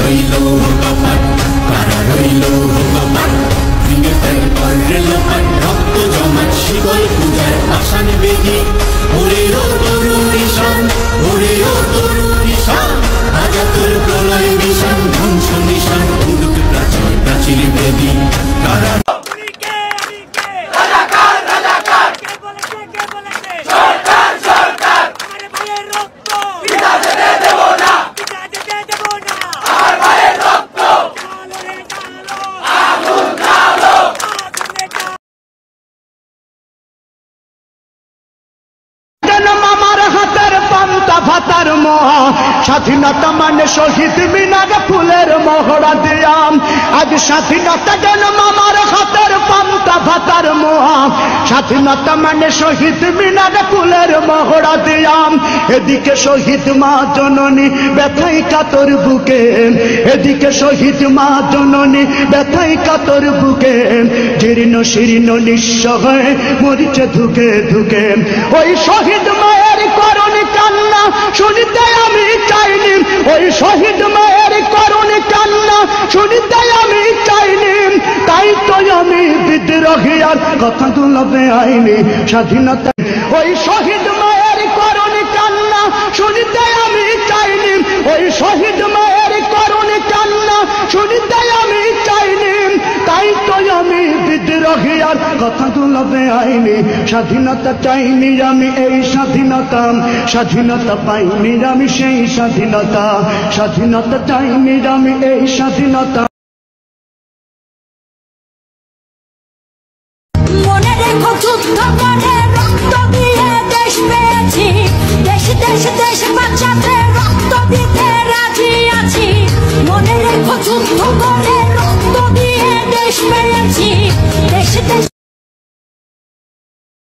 রইল কপাট, কারা রইল কপাট, ভেঙে ফেল রেল পাট, রক্ত জমাট শিকল পূজার পাষাণ বেদি, ওরে ও তরুণ ঈশান, ওরে ও তরুণ ঈশান, রাজা তোর প্রলয় নিশান, ধ্বংস নিশান, উড়ুক প্রাচীর প্রাচীর বেদি, কারা স্বাধীনতা মানে শহীদ মিনারে ফুলের মহড়া দিয়াম, আজ স্বাধীনতা যেন মামার হাতের পান্তা ভাতার মোয়া। স্বাধীনতা মানে শহীদ মিনারে ফুলের মহড়া দিয়াম, এদিকে শহীদ মা জননী ব্যথাই কাতর বুকে, এদিকে শহীদ মা জননী ব্যথাই কাতর বুকে, জীর্ণ শীর্ণ নিঃস্ব হয়ে মরিচে ধুকে ধুকে। ওই শহীদ মায়ের করুণী কান্না শুনতে আমি চাইনি, ওই শহীদ মায়ের করুণী কান্না শুনতে আমি চাইনি, তাই তো আমি বিদ্রোহী আর কথাগুলো বেআইনি। স্বাধীনতা ওই শহীদ মায়ের করুণী কান্না শুনতে আমি চাইনি, ওই শহীদ মায়ের করুণী কান্না শুনতে আমি চাইনি, তাই তো আমি বিদ্রোহী আর কথাগুলো বেআইনি। স্বাধীনতা চাইনি আমি এই স্বাধীনতা, স্বাধীনতা পাইনি আমি সেই স্বাধীনতা, স্বাধীনতা চাইনি আমি এই স্বাধীনতা। মনে রেখো যুদ্ধ করে রক্ত দিয়ে দেশ পেয়েছি, দেশ দেশ দেশ বাঁচাতে রক্ত দিতে রাজি আছি।